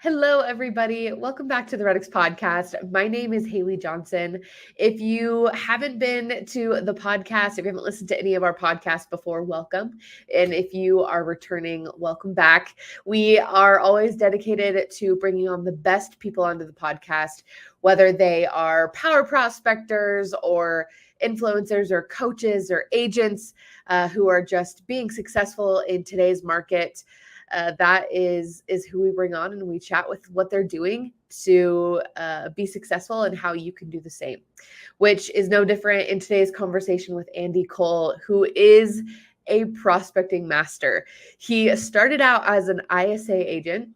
Hello, everybody. Welcome back to the REDX Podcast. My name is Haley Johnson. If you haven't been to the podcast, if you haven't listened to any of our podcasts before, welcome. And if you are returning, welcome back. We are always dedicated to bringing on the best people onto the podcast, whether they are power prospectors or influencers or coaches or agents who are just being successful in today's market. That is who we bring on, and we chat with what they're doing to be successful and how you can do the same, which is no different in today's conversation with Andy Cole, who is a prospecting master. He started out as an ISA agent,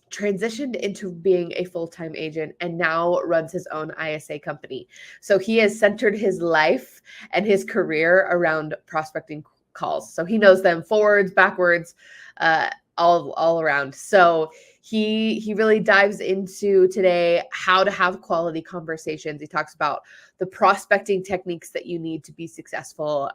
transitioned into being a full-time agent, and now runs his own ISA company. So he has centered his life and his career around prospecting calls. So he knows them forwards, backwards, all around. So he really dives into today how to have quality conversations. He talks about the prospecting techniques that you need to be successful,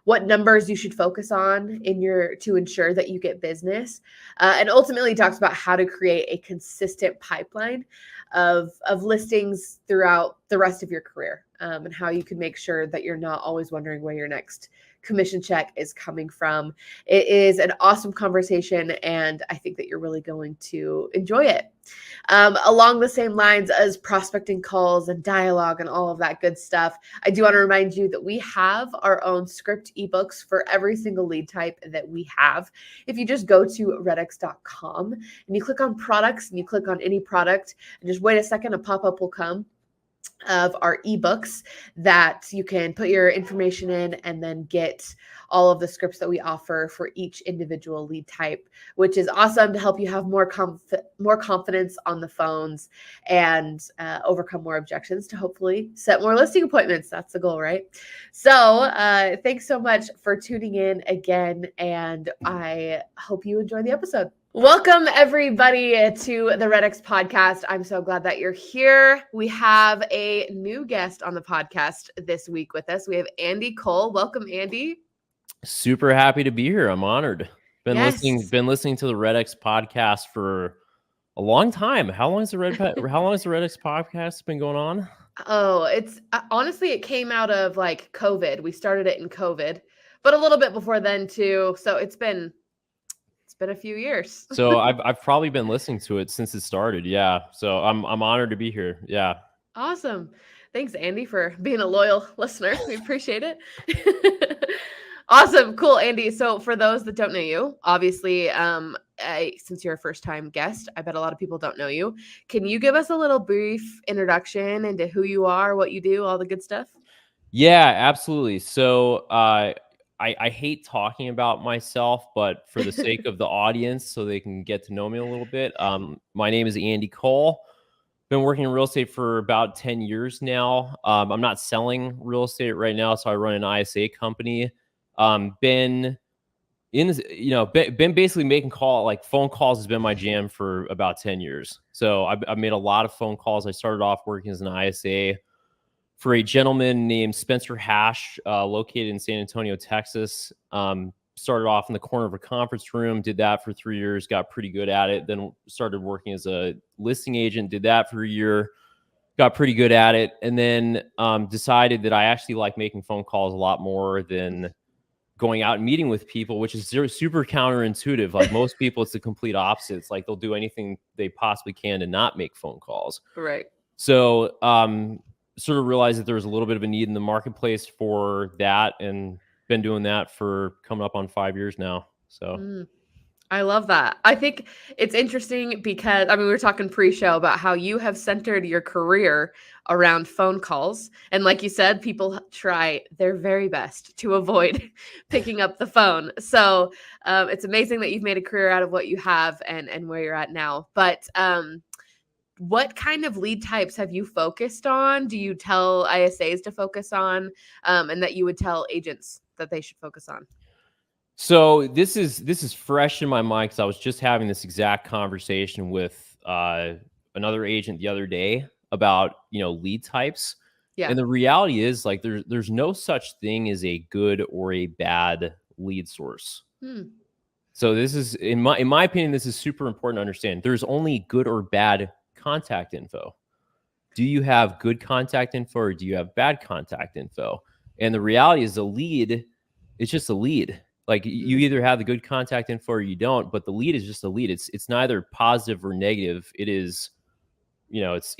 what numbers you should focus on to ensure that you get business, and ultimately talks about how to create a consistent pipeline of listings throughout the rest of your career, and how you can make sure that you're not always wondering where your next commission check is coming from. It is an awesome conversation, and I think that you're really going to enjoy it. Along the same lines as prospecting calls and dialogue and all of that good stuff, I do want to remind you that we have our own script ebooks for every single lead type that we have. If you just go to redx.com and you click on products and you click on any product and just wait a second, a pop-up will come of our ebooks that you can put your information in and then get all of the scripts that we offer for each individual lead type, which is awesome to help you have more confidence on the phones and overcome more objections to hopefully set more listing appointments. That's the goal, right? So thanks so much for tuning in again, and I hope you enjoy the episode. Welcome, everybody, to the REDX Podcast. I'm so glad that you're here. We have a new guest on the podcast this week with us. We have Andy Cole. Welcome, Andy. Super happy to be here. I'm honored. Been Yes. listening to the REDX Podcast for a long time. How long has the REDX Podcast been going on? Oh, it's honestly, it came out of like COVID. We started it in COVID, but a little bit before then too. So it's been a few years. So I've probably been listening to it since it started. Yeah. So I'm honored to be here. Yeah. Awesome. Thanks, Andy, for being a loyal listener. We appreciate it. Awesome. Cool, Andy. So for those that don't know you, obviously, since you're a first-time guest, I bet a lot of people don't know you. Can you give us a little brief introduction into who you are, what you do, all the good stuff? Yeah, absolutely. So I hate talking about myself, but for the sake of the audience, so they can get to know me a little bit, my name is Andy Cole. Been working in real estate for about 10 years now. I'm not selling real estate right now, so I run an ISA company. Been basically making phone calls has been my jam for about 10 years. So I've made a lot of phone calls. I started off working as an ISA for a gentleman named Spencer Hash, located in San Antonio, Texas. Started off in the corner of a conference room, did that for 3 years, got pretty good at it. Then started working as a listing agent, did that for a year, got pretty good at it. And then decided that I actually like making phone calls a lot more than going out and meeting with people, which is super counterintuitive. Like most people, it's the complete opposite. It's like they'll do anything they possibly can to not make phone calls. Right. So sort of realized that there was a little bit of a need in the marketplace for that, and been doing that for coming up on 5 years now. So I love that. I think it's interesting because, we were talking pre-show about how you have centered your career around phone calls. And like you said, people try their very best to avoid picking up the phone. So it's amazing that you've made a career out of what you have and where you're at now. But what kind of lead types have you focused on? Do you tell ISAs to focus on, and that you would tell agents that they should focus on? So this is fresh in my mind because I was just having this exact conversation with another agent the other day about lead types. Yeah. And the reality is, like, there's no such thing as a good or a bad lead source. So this is, in my opinion, this is super important to understand. There's only good or bad contact info. Do you have good contact info or do you have bad contact info? And the reality is, a lead, it's just a lead. Like, you either have the good contact info or you don't, but the lead is just a lead. It's neither positive or negative. It is, it's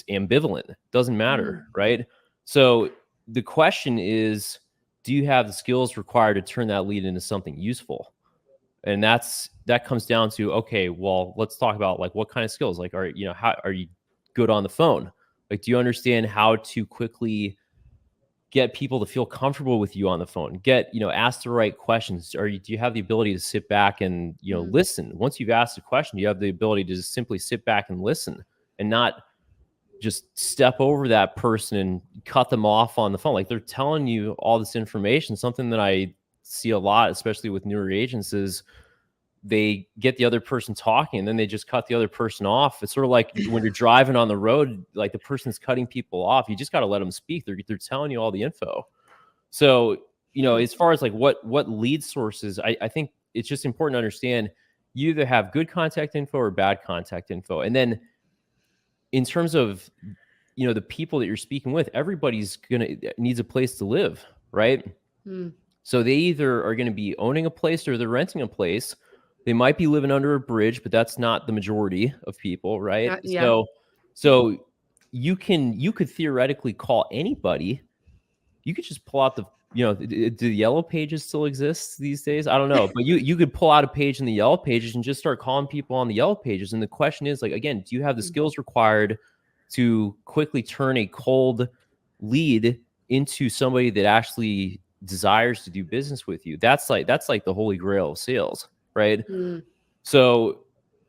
ambivalent. It doesn't matter, right? So the question is, do you have the skills required to turn that lead into something useful? And that comes down to, okay, well, let's talk about like what kind of skills. Like, how are you good on the phone? Like, do you understand how to quickly get people to feel comfortable with you on the phone? Ask the right questions. Do you have the ability to sit back and, listen? Once you've asked a question, you have the ability to just simply sit back and listen and not just step over that person and cut them off on the phone. Like, they're telling you all this information. Something that I see a lot, especially with newer agents, is they get the other person talking and then they just cut the other person off. It's sort of like when you're driving on the road, like the person's cutting people off. You just got to let them speak. They're telling you all the info. So, as far as like what lead sources, I think it's just important to understand, you either have good contact info or bad contact info. And then in terms of, the people that you're speaking with, everybody's needs a place to live, right? So they either are going to be owning a place or they're renting a place. They might be living under a bridge, but that's not the majority of people, right? Yeah. So you could theoretically call anybody. You could just pull out do the yellow pages still exist these days? I don't know, but you could pull out a page in the yellow pages and just start calling people on the yellow pages. And the question is, like, again, do you have the skills required to quickly turn a cold lead into somebody that actually desires to do business with you? That's like the holy grail of sales, right? So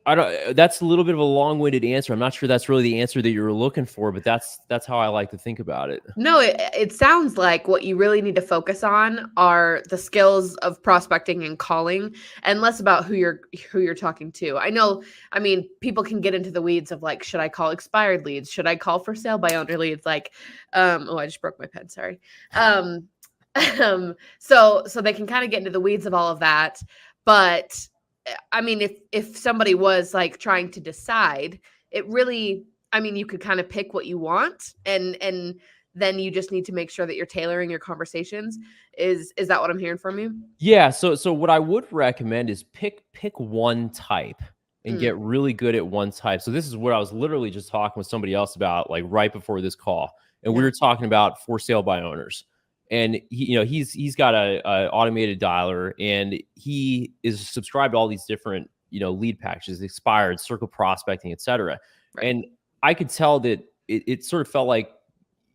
that's a little bit of a long-winded answer. I'm not sure that's really the answer that you were looking for, but that's how I like to think about it. No, it sounds like what you really need to focus on are the skills of prospecting and calling, and less about who you're talking to. I mean, people can get into the weeds of like, should I call expired leads? Should I call for sale by owner leads? Like, I just broke my pen. Sorry. So they can kind of get into the weeds of all of that. But I mean, if somebody was like trying to decide, it really, I mean, you could kind of pick what you want, and then you just need to make sure that you're tailoring your conversations. Is that what I'm hearing from you? Yeah. So what I would recommend is pick one type and get really good at one type. So this is what I was literally just talking with somebody else about, like right before this call, and we were talking about for sale by owners. And he's got a automated dialer, and he is subscribed to all these different lead packages, expired, circle prospecting, etc. Right. And I could tell that it sort of felt like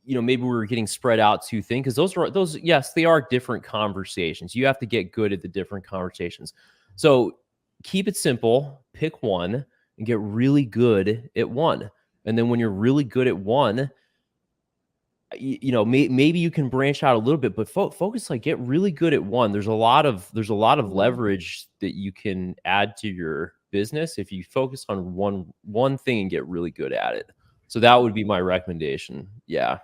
maybe we were getting spread out too thin, because those yes, they are different conversations. You have to get good at the different conversations. So keep it simple, pick one, and get really good at one. And then when you're really good at one, maybe you can branch out a little bit, but focus, like, get really good at one. There's a lot of leverage that you can add to your business if you focus on one thing and get really good at it. So that would be my recommendation. Yeah.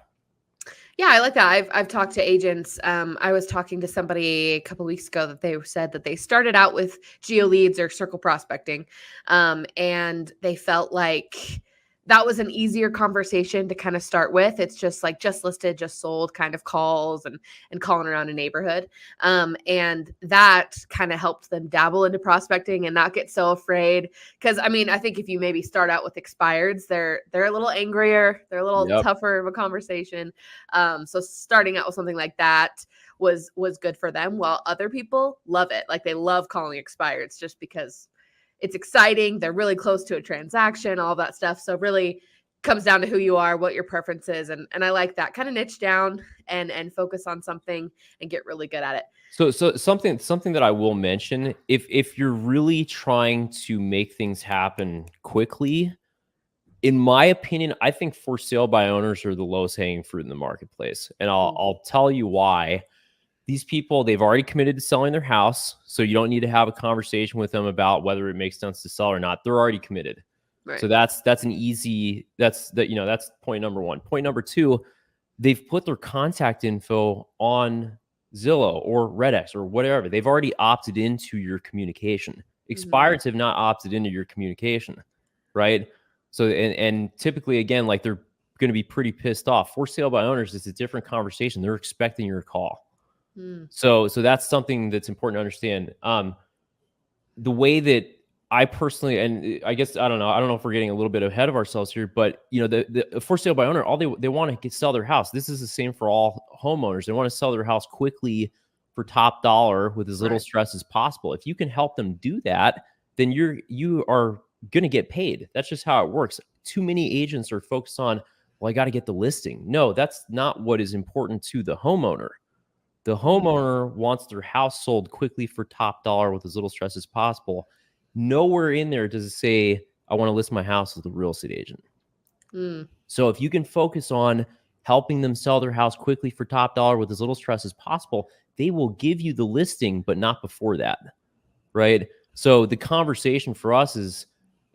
Yeah, I like that. I've talked to agents. I was talking to somebody a couple of weeks ago that they said that they started out with geo leads or circle prospecting, and they felt like that was an easier conversation to kind of start with. It's just like just listed, just sold kind of calls and calling around a neighborhood. And that kind of helped them dabble into prospecting and not get so afraid. Cause I mean, I think if you maybe start out with expireds, they're a little angrier, they're a little tougher of a conversation. So starting out with something like that was good for them, while other people love it. Like, they love calling expireds just because it's exciting. They're really close to a transaction, all that stuff. So really comes down to who you are, what your preference is. And I like that. Kind of niche down and focus on something and get really good at it. So something that I will mention, if you're really trying to make things happen quickly, in my opinion, I think for sale by owners are the lowest hanging fruit in the marketplace. And I'll tell you why. These people, they've already committed to selling their house, so you don't need to have a conversation with them about whether it makes sense to sell or not. They're already committed. Right. So that's an easy, that's point number one. Point number two, they've put their contact info on Zillow or REDX or whatever. They've already opted into your communication. Expireds have not opted into your communication, right? So, and typically, again, like they're going to be pretty pissed off. For sale by owners, it's a different conversation. They're expecting your call. So that's something that's important to understand. The way that I personally, and I guess, I don't know if we're getting a little bit ahead of ourselves here, but you know, the for sale by owner, all they want to sell their house. This is the same for all homeowners. They want to sell their house quickly for top dollar with as little stress as possible. If you can help them do that, then you are going to get paid. That's just how it works. Too many agents are focused on, well, I got to get the listing. No, that's not what is important to the homeowner. The homeowner wants their house sold quickly for top dollar with as little stress as possible. Nowhere in there does it say, I want to list my house with a real estate agent. So if you can focus on helping them sell their house quickly for top dollar with as little stress as possible, they will give you the listing, but not before that, right? So the conversation for us is,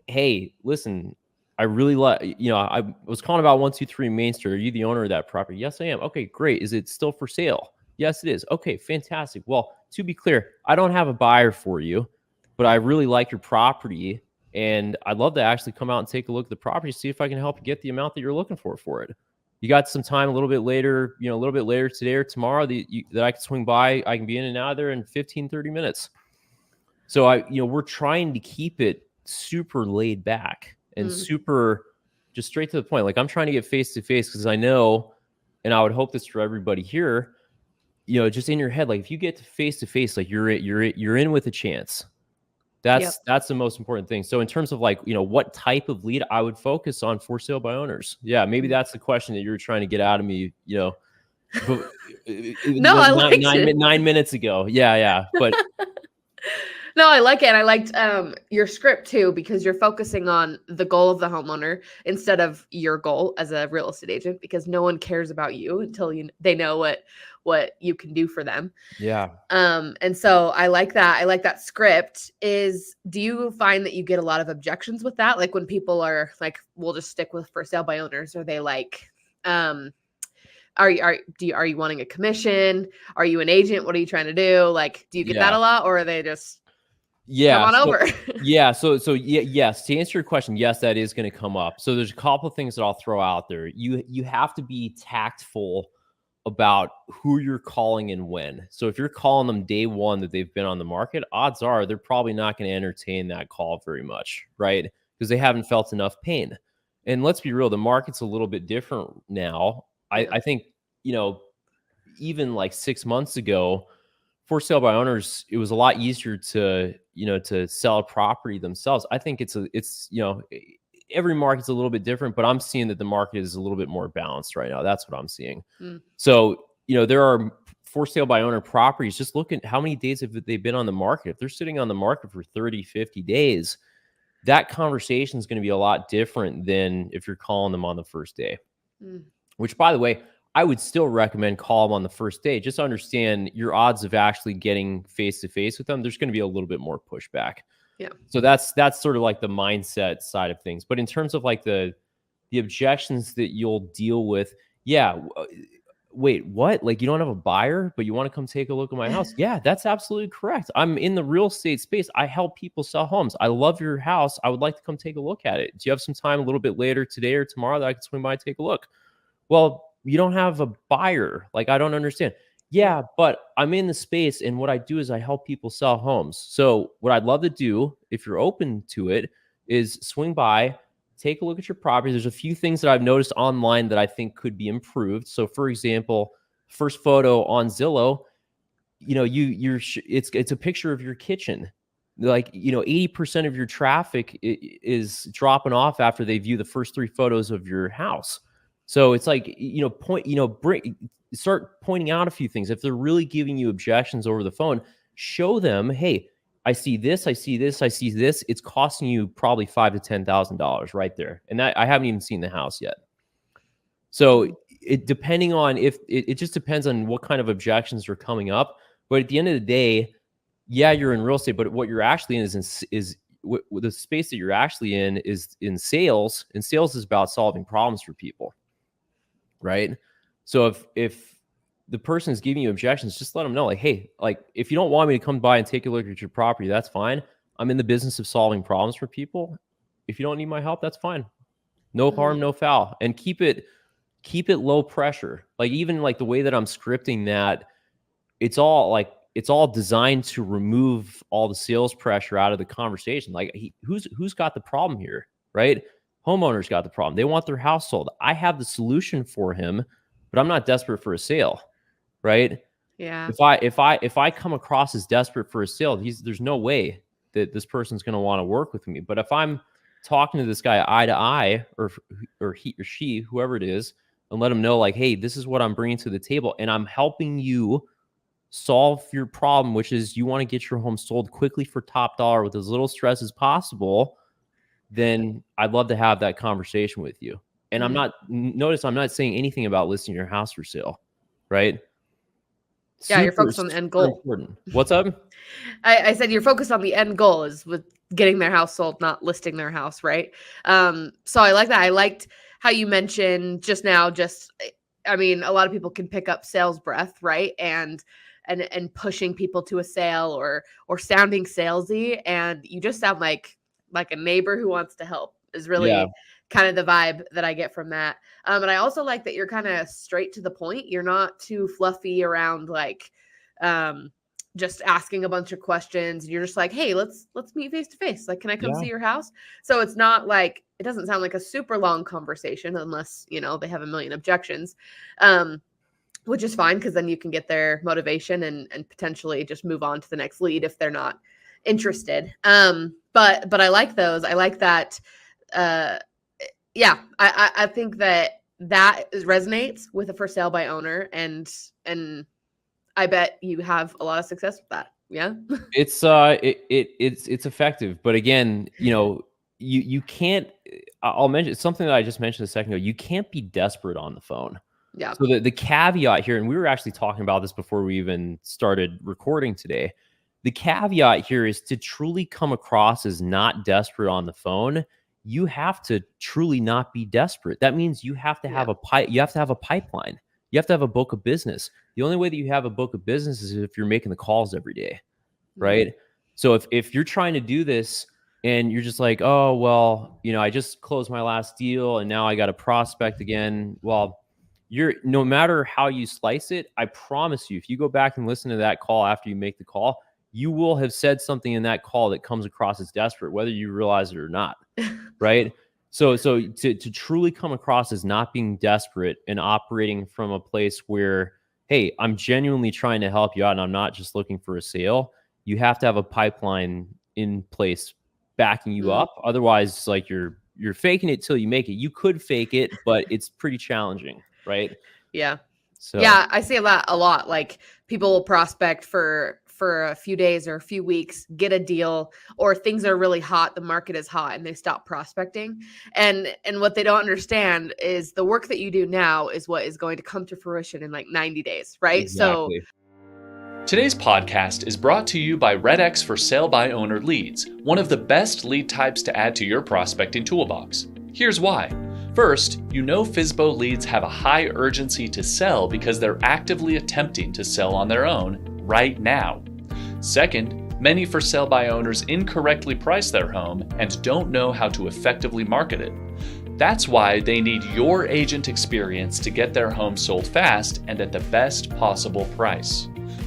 hey, listen, I really like, I was calling about 123 Main Street. Are you the owner of that property? Yes, I am. Okay, great. Is it still for sale? Yes, it is. Okay, fantastic. Well, to be clear, I don't have a buyer for you, but I really like your property, and I'd love to actually come out and take a look at the property, see if I can help you get the amount that you're looking for it. You got some time a little bit later today or tomorrow that I can swing by. I can be in and out of there in 15, 30 minutes. So we're trying to keep it super laid back and super just straight to the point. Like I'm trying to get face to face because I know, and I would hope this for everybody here, just in your head, like if you get to face, like you're in with a chance. That's the most important thing. So in terms of like, what type of lead I would focus on for sale by owners. Yeah. Maybe that's the question that you're trying to get out of me, but, no, I liked it. 9 minutes ago. Yeah. But no, I like it. I liked your script too, because you're focusing on the goal of the homeowner instead of your goal as a real estate agent, because no one cares about you until they know what you can do for them. Yeah. And so I like that. I like that script. Do you find that you get a lot of objections with that? Like when people are like, we'll just stick with for sale by owners, are they like, are you wanting a commission? Are you an agent? What are you trying to do? Like, do you get that a lot, or are they just come on over? Yes. To answer your question, yes, that is going to come up. So there's a couple of things that I'll throw out there. You have to be tactful about who you're calling and when. So if you're calling them day one that they've been on the market, odds are they're probably not going to entertain that call very much, right? Because they haven't felt enough pain. And let's be real, the market's a little bit different now. I think, even like 6 months ago, for sale by owners, it was a lot easier to sell a property themselves. I think it's every market's a little bit different, but I'm seeing that the market is a little bit more balanced right now. That's what I'm seeing. So, there are for sale by owner properties. Just look at how many days have they been on the market. If they're sitting on the market for 30, 50 days, that conversation is going to be a lot different than if you're calling them on the first day, which, by the way, I would still recommend call them on the first day. Just understand your odds of actually getting face to face with them. There's going to be a little bit more pushback. Yeah. So that's sort of like the mindset side of things. But in terms of like the objections that you'll deal with, wait, what? Like you don't have a buyer, but you want to come take a look at my house? Yeah, that's absolutely correct. I'm in the real estate space. I help people sell homes. I love your house. I would like to come take a look at it. Do you have some time a little bit later today or tomorrow that I can swing by and take a look? Well, you don't have a buyer. Like, I don't understand. Yeah, but I'm in the space, and what I do is I help people sell homes. So what I'd love to do, if you're open to it, is swing by, take a look at your property. There's a few things that I've noticed online that I think could be improved. So for example, first photo on Zillow, it's a picture of your kitchen. Like, 80% of your traffic is dropping off after they view the first 3 photos of your house. So it's like, start pointing out a few things. If they're really giving you objections over the phone, show them, hey, I see this, I see this, I see this. It's costing you probably $5,000 to $10,000 right there. And that I haven't even seen the house yet. So it just depends on what kind of objections are coming up. But at the end of the day, yeah, you're in real estate, but what you're actually in is the space that you're actually in is in sales, and sales is about solving problems for people. Right. So if the person is giving you objections, just let them know, like, hey, like, if you don't want me to come by and take a look at your property, that's fine. I'm in the business of solving problems for people. If you don't need my help, that's fine. No harm, no foul. And keep it low pressure. Like, even like the way that I'm scripting that, it's all designed to remove all the sales pressure out of the conversation. Like, who's got the problem here, right? Homeowners got the problem. They want their house sold. I have the solution for him, but I'm not desperate for a sale, right? Yeah. If I come across as desperate for a sale, there's no way that this person's going to want to work with me. But if I'm talking to this guy eye to eye, or he or she, whoever it is, and let him know, like, hey, this is what I'm bringing to the table, and I'm helping you solve your problem, which is you want to get your home sold quickly for top dollar with as little stress as possible, then I'd love to have that conversation with you. And I'm not saying anything about listing your house for sale, right? Yeah, you're focused on the end goal. Important. What's up? I said you're focused on the end goal is with getting their house sold, not listing their house, right? So I like that. I liked how you mentioned just now, I mean, a lot of people can pick up sales breath, right? And pushing people to a sale or sounding salesy, and you just sound like a neighbor who wants to help is really kind of the vibe that I get from that. And I also like that you're kind of straight to the point. You're not too fluffy around like just asking a bunch of questions. You're just like, hey, let's meet face to face. Like, can I come see your house? So it's not like, it doesn't sound like a super long conversation unless, they have a million objections. Which is fine, because then you can get their motivation and potentially just move on to the next lead if they're not interested. But I like those. I like that. I think that resonates with a for sale by owner, and I bet you have a lot of success with that. Yeah. It's effective, but again, you can't. I'll mention something that I just mentioned a second ago. You can't be desperate on the phone. Yeah. So the caveat here, and we were actually talking about this before we even started recording today. The caveat here is to truly come across as not desperate on the phone. You have to truly not be desperate. That means you have to have you have to have a pipeline. You have to have a book of business. The only way that you have a book of business is if you're making the calls every day, right? Mm-hmm. So if you're trying to do this and you're just like, oh, well, I just closed my last deal and now I got a prospect again. Well, no matter how you slice it, I promise you, if you go back and listen to that call after you make the call, you will have said something in that call that comes across as desperate, whether you realize it or not, right? So to truly come across as not being desperate and operating from a place where, hey, I'm genuinely trying to help you out and I'm not just looking for a sale, you have to have a pipeline in place backing you up. Otherwise, like you're faking it till you make it. You could fake it, but it's pretty challenging. Right. Yeah. So yeah, I see that a lot. Like, people will prospect for a few days or a few weeks, get a deal, or things are really hot. The market is hot and they stop prospecting. And what they don't understand is the work that you do now is what is going to come to fruition in like 90 days. Right. Exactly. So today's podcast is brought to you by REDX for Sale by Owner Leads, one of the best lead types to add to your prospecting toolbox. Here's why. First, FSBO leads have a high urgency to sell because they're actively attempting to sell on their own right now. Second, many for sale by owners incorrectly price their home and don't know how to effectively market it. That's why they need your agent experience to get their home sold fast and at the best possible price.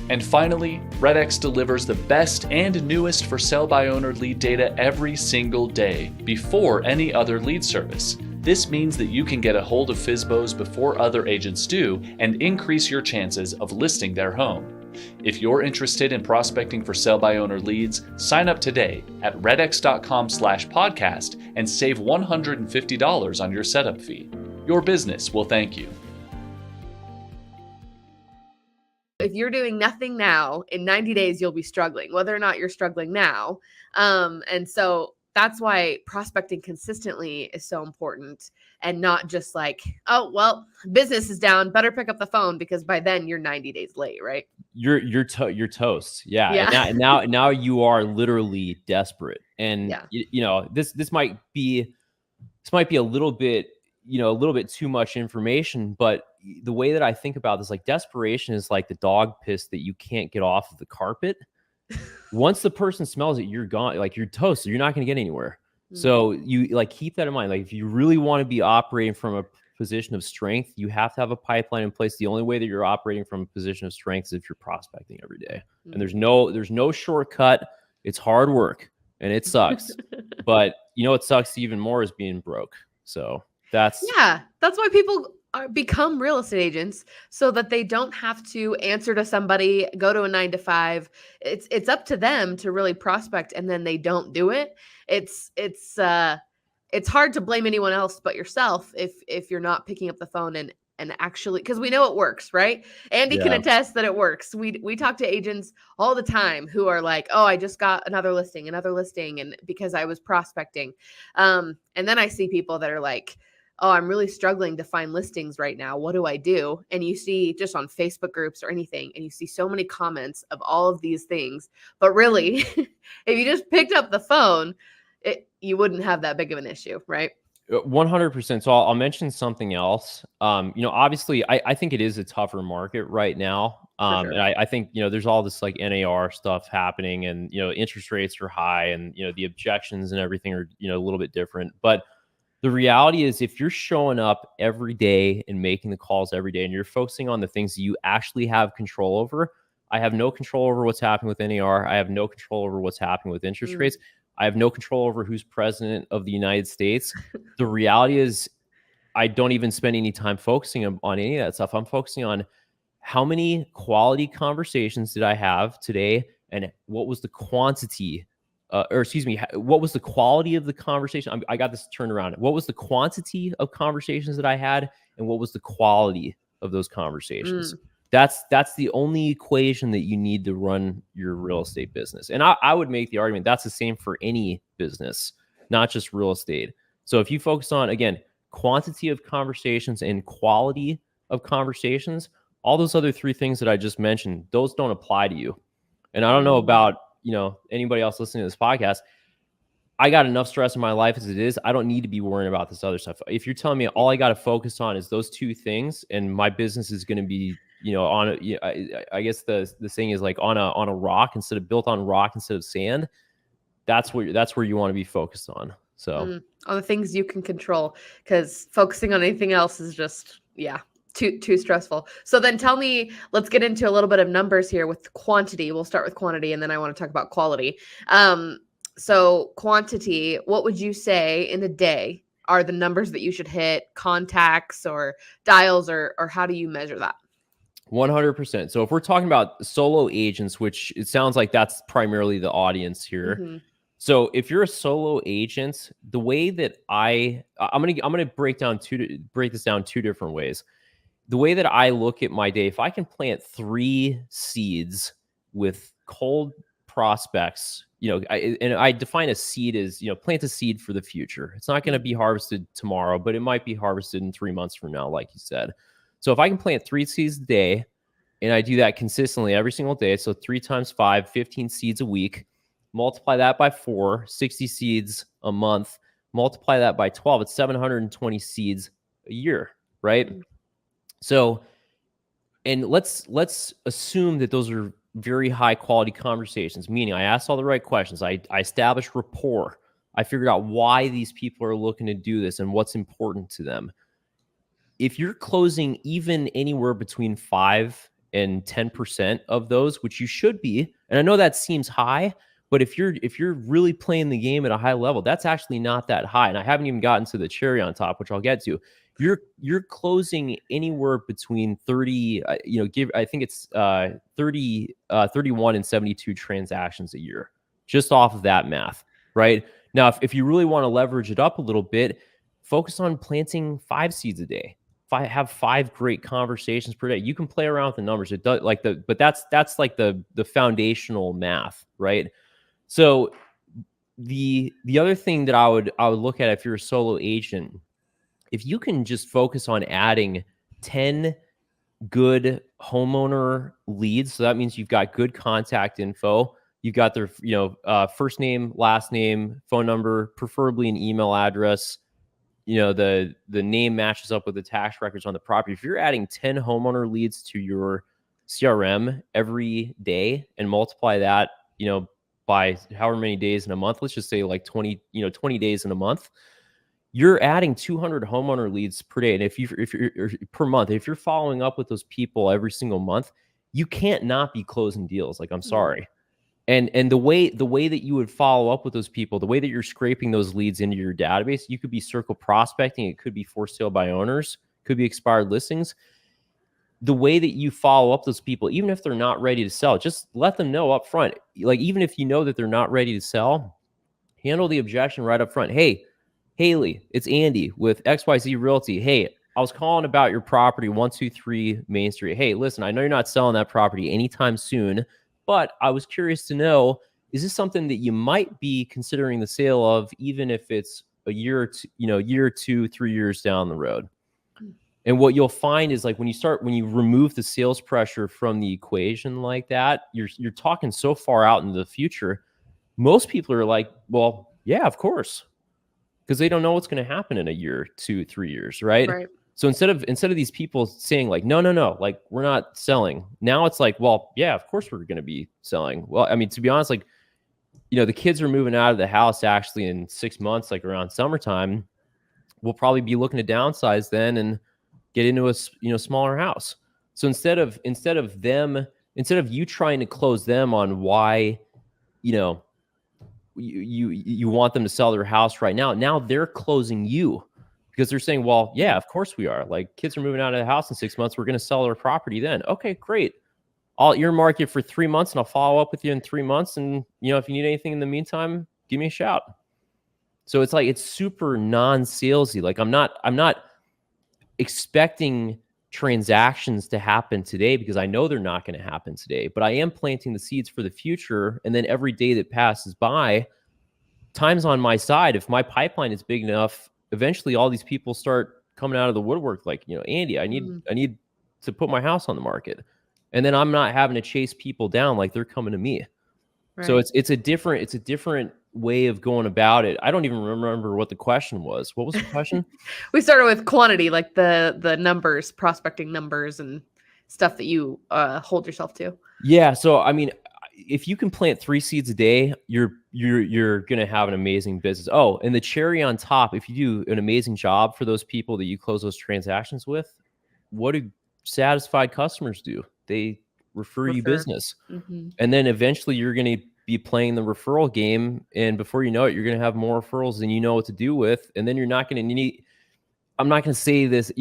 And finally, REDX delivers the best and newest for sale by owner lead data every single day before any other lead service. This means that you can get a hold of FSBOs before other agents do and increase your chances of listing their home. If you're interested in prospecting for sale by owner leads, sign up today at redx.com/podcast and save $150 on your setup fee. Your business will thank you. If you're doing nothing now, in 90 days, you'll be struggling, whether or not you're struggling now. And so that's why prospecting consistently is so important, and not just like, oh, well, business is down, better pick up the phone, because by then you're 90 days late, right? You're toast. Yeah. And now you are literally desperate. And this might be a little bit too much information, but the way that I think about this, like desperation is like the dog piss that you can't get off of the carpet. Once the person smells it, you're gone. Like you're toast. You're not going to get anywhere. So you like keep that in mind. Like if you really want to be operating from a position of strength, you have to have a pipeline in place. The only way that you're operating from a position of strength is if you're prospecting every day. And there's no shortcut. It's hard work and it sucks. But you know what sucks even more is being broke. So that's why people become real estate agents, so that they don't have to answer to somebody, go to a 9 to 5. It's up to them to really prospect, and then they don't do it. It's hard to blame anyone else but yourself if you're not picking up the phone and actually, because we know it works, right? Andy can attest that it works. We talk to agents all the time who are like, oh, I just got another listing, and because I was prospecting. And then I see people that are like, oh, I'm really struggling to find listings right now. What do I do? And you see just on Facebook groups or anything, and you see so many comments of all of these things. But really, if you just picked up the phone, you wouldn't have that big of an issue, right? 100%. So I'll mention something else. Obviously I think it is a tougher market right now. Sure. And I think, there's all this like NAR stuff happening, and, interest rates are high, and, the objections and everything are, a little bit different. But the reality is, if you're showing up every day and making the calls every day, and you're focusing on the things that you actually have control over. I have no control over what's happening with NAR. I have no control over what's happening with interest rates. I have no control over who's president of the United States. The reality is, I don't even spend any time focusing on any of that stuff. I'm focusing on how many quality conversations did I have today, and what was the quantity, what was the quality of the conversation? I got this turned around. What was the quantity of conversations that I had, and what was the quality of those conversations? That's the only equation that you need to run your real estate business. And I would make the argument that's the same for any business, not just real estate. So if you focus on, again, quantity of conversations and quality of conversations, all those other three things that I just mentioned, those don't apply to you. And I don't know about, anybody else listening to this podcast. I got enough stress in my life as it is. I don't need to be worrying about this other stuff. If you're telling me all I got to focus on is those two things, and my business is going to be, I guess the thing is like on a rock built on rock instead of sand. That's where you want to be focused on. So on the things you can control, because focusing on anything else is just, too stressful. So then tell me, let's get into a little bit of numbers here with quantity. We'll start with quantity, and then I want to talk about quality. So quantity, what would you say in a day are the numbers that you should hit, contacts or dials, or how do you measure that? 100%. So if we're talking about solo agents, which it sounds like that's primarily the audience here. So if you're a solo agent, the way that I'm gonna break this down two different ways. The way that I look at my day, if I can plant 3 seeds with cold prospects, I define a seed as, plant a seed for the future. It's not going to be harvested tomorrow, but it might be harvested in 3 months from now, like you said. So if I can plant 3 seeds a day, and I do that consistently every single day, so 3 times 5, 15 seeds a week, multiply that by 4, 60 seeds a month, multiply that by 12, it's 720 seeds a year, right? So, and let's assume that those are very high quality conversations, meaning I asked all the right questions. I established rapport. I figured out why these people are looking to do this and what's important to them. If you're closing even anywhere between 5 and 10% of those, which you should be, and I know that seems high, but if you're really playing the game at a high level, that's actually not that high. And I haven't even gotten to the cherry on top, which I'll get to. You're closing anywhere between 30, I think it's 31 and 72 transactions a year, just off of that math, right? Now, if you really want to leverage it up a little bit, focus on planting 5 seeds a day. Have 5 great conversations per day. You can play around with the numbers. It does but that's like the foundational math, right? So the other thing that I would look at if you're a solo agent, if you can just focus on adding 10 good homeowner leads, so that means you've got good contact info, you've got their first name, last name, phone number, preferably an email address, the name matches up with the tax records on the property. If you're adding 10 homeowner leads to your CRM every day and multiply that, by however many days in a month, let's just say like 20 days in a month, you're adding 200 homeowner leads per day. And if you're per month, if you're following up with those people every single month, you can't not be closing deals. Like, I'm sorry. And the way that you would follow up with those people, the way that you're scraping those leads into your database, you could be circle prospecting. It could be for sale by owners, could be expired listings. The way that you follow up those people, even if they're not ready to sell, just let them know up front. Like, even if you know that they're not ready to sell, handle the objection right up front. Hey, Haley, it's Andy with XYZ Realty. Hey, I was calling about your property, 123 Main Street. Hey, listen, I know you're not selling that property anytime soon, but I was curious to know, is this something that you might be considering the sale of, even if it's a year or two, year or 2, 3 years down the road? And what you'll find is, like, when you remove the sales pressure from the equation like that, you're talking so far out into the future. Most people are like, well, yeah, of course, because they don't know what's going to happen in a year, 2, 3 years, right? Right. So instead of these people saying like, no, like, we're not selling, now it's like, well, yeah, of course we're going to be selling. Well, I mean, to be honest, like, the kids are moving out of the house actually in 6 months, like around summertime. We'll probably be looking to downsize then and get into a smaller house. So instead of you trying to close them on why, you want them to sell their house right now they're closing you, because they're saying, well, yeah, of course we are. Like, kids are moving out of the house in 6 months. We're going to sell our property then. Okay, great. I'll earmark it for 3 months and I'll follow up with you in 3 months. And, if you need anything in the meantime, give me a shout. So it's like, it's super non-salesy. Like, I'm not expecting transactions to happen today, because I know they're not going to happen today, but I am planting the seeds for the future. And then every day that passes by, time's on my side. If my pipeline is big enough, eventually all these people start coming out of the woodwork. Like, Andy, I need to put my house on the market. And then I'm not having to chase people down, like they're coming to me. Right. So it's a different way of going about it. I don't even remember what the question was. What was the question? We started with quantity, like the numbers, prospecting numbers and stuff that you hold yourself to. Yeah. So, I mean, if you can plant 3 seeds a day, you're going to have an amazing business. Oh, and the cherry on top, if you do an amazing job for those people that you close those transactions with, what do satisfied customers do? They refer you business. Mm-hmm. And then eventually you're going to be playing the referral game. And before you know it, you're going to have more referrals than you know what to do with. And then you're not going to need, I'm not going to say this,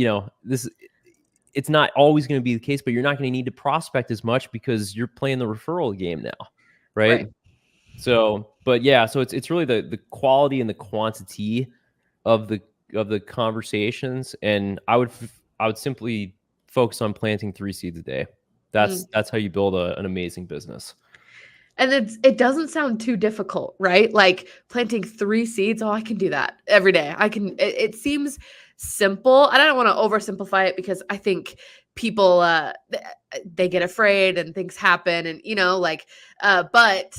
it's not always going to be the case, but you're not going to need to prospect as much because you're playing the referral game now. Right. So, but yeah, so it's really the quality and the quantity of the conversations. And I would simply focus on planting 3 seeds a day. That's how you build an amazing business. And it doesn't sound too difficult, right? Like planting 3 seeds. Oh, I can do that every day. It seems simple. And I don't want to oversimplify it, because I think people, they get afraid and things happen and, but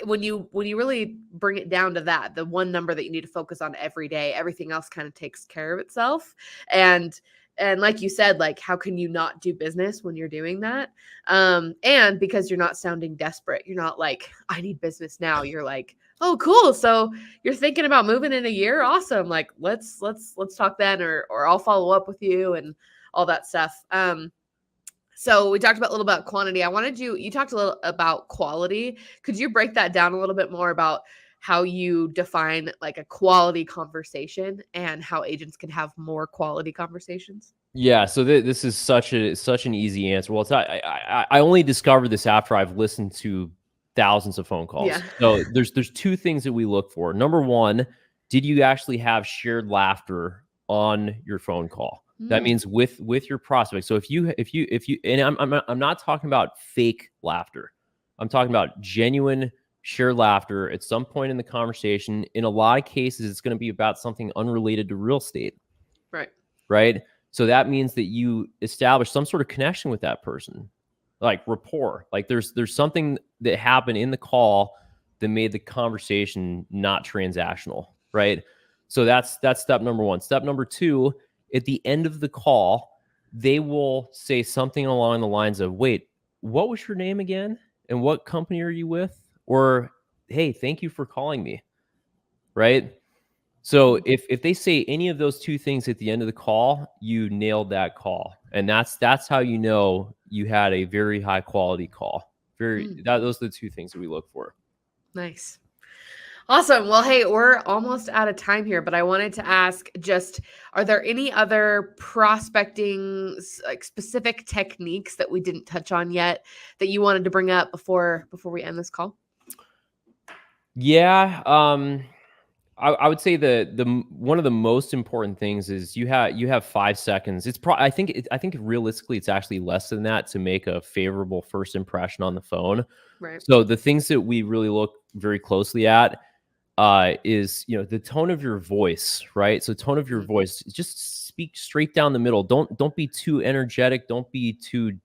when you really bring it down to that, the one number that you need to focus on every day, everything else kind of takes care of itself. And like you said, like, how can you not do business when you're doing that? And because you're not sounding desperate, you're not like, I need business now. You're like, oh, cool. So you're thinking about moving in a year. Awesome. Like, let's talk then, or I'll follow up with you and all that stuff. So we talked about a little about quantity. You talked a little about quality. Could you break that down a little bit more about how you define like a quality conversation and how agents can have more quality conversations? Yeah. So this is such an easy answer. Well, I only discovered this after I've listened to thousands of phone calls. Yeah. So there's 2 things that we look for. Number one, did you actually have shared laughter on your phone call? That means with your prospect. So if you, and I'm not talking about fake laughter. I'm talking about genuine shared laughter at some point in the conversation. In a lot of cases, it's going to be about something unrelated to real estate. Right. So that means that you establish some sort of connection with that person, like rapport. Like there's something that happened in the call that made the conversation not transactional. Right. So that's step number one. Step number two, at the end of the call, they will say something along the lines of, wait, what was your name again? And what company are you with? Or, hey, thank you for calling me. Right? So if they say any of those two things at the end of the call, you nailed that call. And that's how you know you had a very high quality call. Those are the two things that we look for. Nice. Awesome. Well, hey, we're almost out of time here, but I wanted to ask just, are there any other prospecting like specific techniques that we didn't touch on yet that you wanted to bring up before we end this call? Yeah. I would say the one of the most important things is you have 5 seconds. I think realistically it's actually less than that to make a favorable first impression on the phone. Right. So the things that we really look very closely at is, the tone of your voice, right? So tone of your voice, just speak straight down the middle. Don't be too energetic. Don't be too,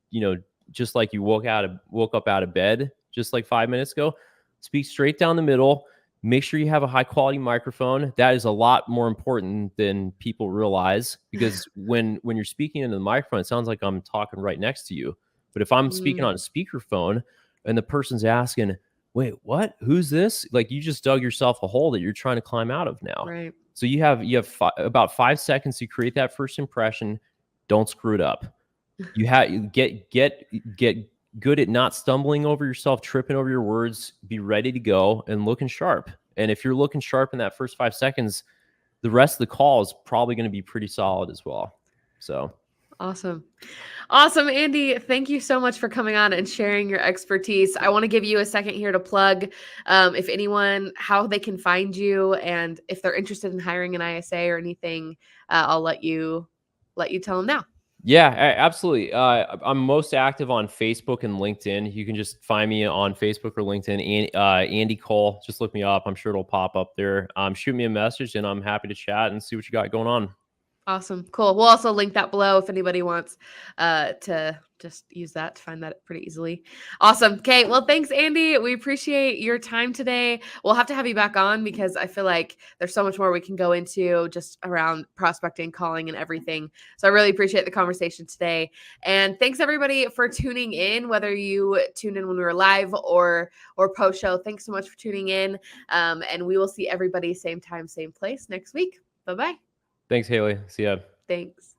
just like you woke up out of bed just like 5 minutes ago. Speak straight down the middle. Make sure you have a high quality microphone. That is a lot more important than people realize, because when you're speaking into the microphone, it sounds like I'm talking right next to you. But if I'm speaking on a speakerphone and the person's asking, wait, what? Who's this? Like, you just dug yourself a hole that you're trying to climb out of now. Right. So you have about 5 seconds to create that first impression. Don't screw it up. You get good at not stumbling over yourself, tripping over your words. Be ready to go and looking sharp. And if you're looking sharp in that first 5 seconds, the rest of the call is probably going to be pretty solid as well. So awesome, Andy. Thank you so much for coming on and sharing your expertise. I want to give you a second here to plug, if anyone, how they can find you, and if they're interested in hiring an ISA or anything, I'll let you tell them now. Yeah, absolutely. I'm most active on Facebook and LinkedIn. You can just find me on Facebook or LinkedIn. Andy Cole, just look me up. I'm sure it'll pop up there. Shoot me a message and I'm happy to chat and see what you got going on. Awesome. Cool. We'll also link that below if anybody wants to just use that to find that pretty easily. Awesome. Okay. Well, thanks, Andy. We appreciate your time today. We'll have to have you back on because I feel like there's so much more we can go into just around prospecting, calling, and everything. So I really appreciate the conversation today. And thanks everybody for tuning in, whether you tuned in when we were live or post show. Thanks so much for tuning in. And we will see everybody same time, same place next week. Bye-bye. Thanks, Haley. See ya. Thanks.